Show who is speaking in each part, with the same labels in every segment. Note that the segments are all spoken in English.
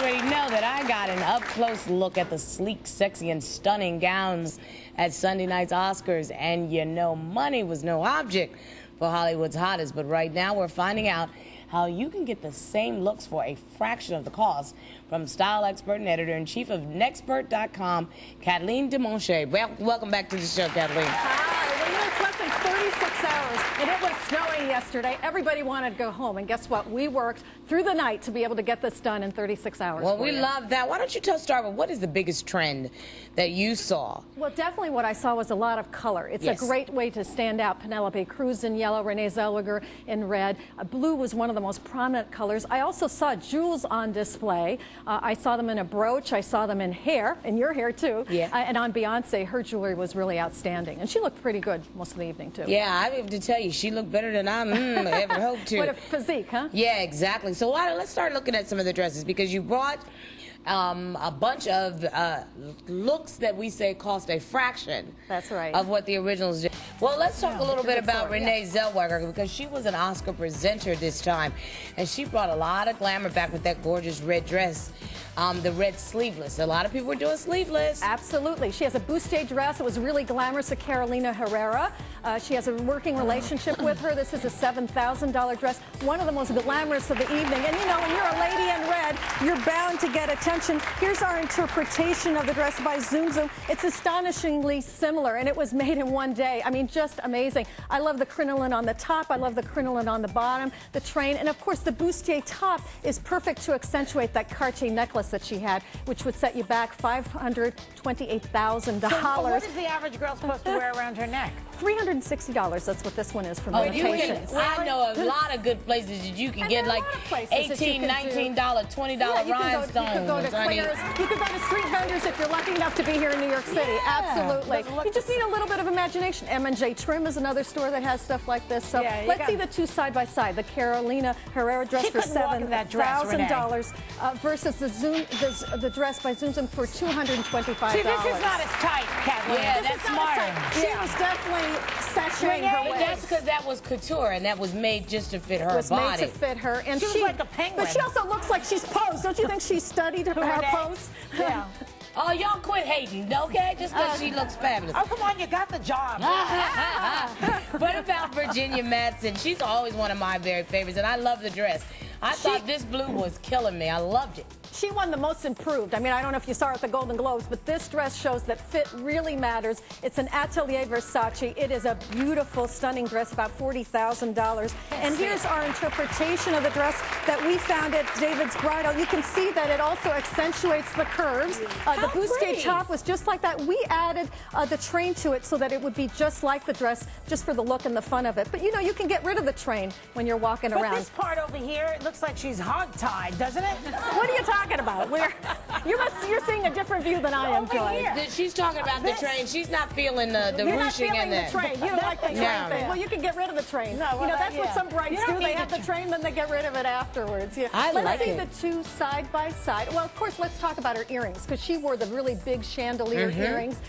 Speaker 1: already know that I got an up-close look at the sleek, sexy, and stunning gowns at Sunday night's Oscars. And you know, money was no object for Hollywood's hottest. But right now, we're finding out how you can get the same looks for a fraction of the cost from style expert and editor-in-chief of Nexpert.com, Kathleen DeMonche. Welcome back to the show, Kathleen.
Speaker 2: Hi. Well, you know, it's less than 36 hours, and it was snowing yesterday. Everybody wanted to go home, and guess what? We worked through the night to be able to get this done in 36 hours.
Speaker 1: Well, we love that. Why don't you start with what is the biggest trend that you saw?
Speaker 2: Well, definitely what I saw was a lot of color. It's a great way to stand out. Penelope Cruz in yellow, Renee Zellweger in red. Blue was one of the most prominent colors. I also saw jewels on display. I saw them in a brooch. I saw them in hair, in your hair too.
Speaker 1: Yeah.
Speaker 2: And on Beyonce, her jewelry was really outstanding. And she looked pretty good most of the evening too.
Speaker 1: Yeah, I have to tell you, she looked better than I ever hoped to.
Speaker 2: What a physique, huh?
Speaker 1: Yeah, exactly. So let's start looking at some of the dresses, because you brought a bunch of looks that we say cost a fraction.
Speaker 2: That's right.
Speaker 1: Of what the originals did. Well, let's talk a little bit about Renee Zellweger, because she was an Oscar presenter this time, and she brought a lot of glamour back with that gorgeous red dress, the red sleeveless. A lot of people were doing sleeveless.
Speaker 2: Absolutely. She has a bustier dress. It was really glamorous to Carolina Herrera. She has a working relationship with her. This is a $7,000 dress, one of the most glamorous of the evening. And you know, when you're a lady in red, you're bound to get attention. Here's our interpretation of the dress by Zoom Zoom. It's astonishingly similar, and it was made in one day. I mean, just amazing. I love the crinoline on the top. I love the crinoline on the bottom, the train, and of course the bustier top is perfect to accentuate that Cartier necklace that she had, which would set you back $528,000.
Speaker 3: So what is the average girl supposed to wear around her neck?
Speaker 2: $360. That's what this one is from Emitations.
Speaker 1: I know a lot of good places that you can get like $18, $19, $20 rhinestones.
Speaker 2: You could go to Claire's. You could go to street vendors if you're lucky enough to be here in New York City. Absolutely. You just need a little bit of imagination. M&J Trim is another store that has stuff like this. So let's see the two side by side. The Carolina Herrera dress for $7,000 versus the dress by Zoom Zoom for $225.
Speaker 3: See, this is not as tight, Kathleen.
Speaker 1: Yeah, that's smarter.
Speaker 2: She was definitely sashaying her waist.
Speaker 1: That's because that was couture, and that was made just to fit her body.
Speaker 2: It was made to fit her. And
Speaker 3: she was like a penguin.
Speaker 2: But she also looks like she's posed. Don't you think she studied her pose?
Speaker 3: Yeah.
Speaker 1: Oh, y'all quit hating, okay? Just because she looks fabulous.
Speaker 3: Oh, come on, you got the job.
Speaker 1: What about Virginia Madsen? She's always one of my very favorites, and I love the dress. I thought this blue was killing me. I loved it.
Speaker 2: She won the most improved. I mean, I don't know if you saw her at the Golden Globes, but this dress shows that fit really matters. It's an Atelier Versace. It is a beautiful, stunning dress, about $40,000. And here's our interpretation of the dress that we found at David's Bridal. You can see that it also accentuates the curves. The bustier top was just like that. We added the train to it so that it would be just like the dress, just for the look and the fun of it. But you know, you can get rid of the train when you're walking around.
Speaker 3: But this part over here, it looks like she's hog-tied, doesn't it?
Speaker 2: What are you talking about? You're seeing a different view than I am, Joy.
Speaker 1: She's talking about the train. She's not feeling the ruching and
Speaker 2: the train. You don't like the train thing. Well, you can get rid of the train.
Speaker 3: No, well,
Speaker 2: that's what some brides do. They have the train, then they get rid of it afterwards. Yeah. Let's see the two side by side. Well, of course, let's talk about her earrings, because she wore the really big chandelier earrings.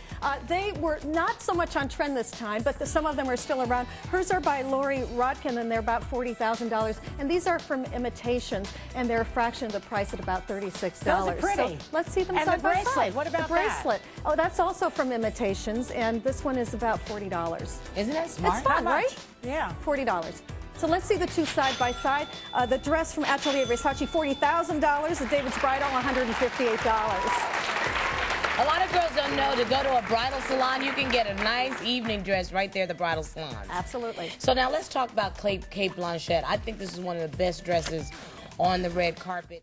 Speaker 2: They were not so much on trend this time, but some of them are still around. Hers are by Lori Rodkin, and they're about $40,000. And these are from Imitations, and they're a fraction of the price at about $36.
Speaker 3: Those are pretty.
Speaker 2: So let's see them side by side.
Speaker 3: And the bracelet, what about
Speaker 2: the bracelet? Oh, that's also from Imitations, and this one is about $40.
Speaker 1: Isn't that smart?
Speaker 2: It's fun, right?
Speaker 3: Yeah.
Speaker 2: $40. So let's see the two side by side. The dress from Atelier Versace, $40,000. The David's Bridal, $158.
Speaker 1: A lot of girls don't know, to go to a bridal salon, you can get a nice evening dress right there at the bridal salon.
Speaker 2: Absolutely.
Speaker 1: So now let's talk about Cate Blanchett. I think this is one of the best dresses on the red carpet.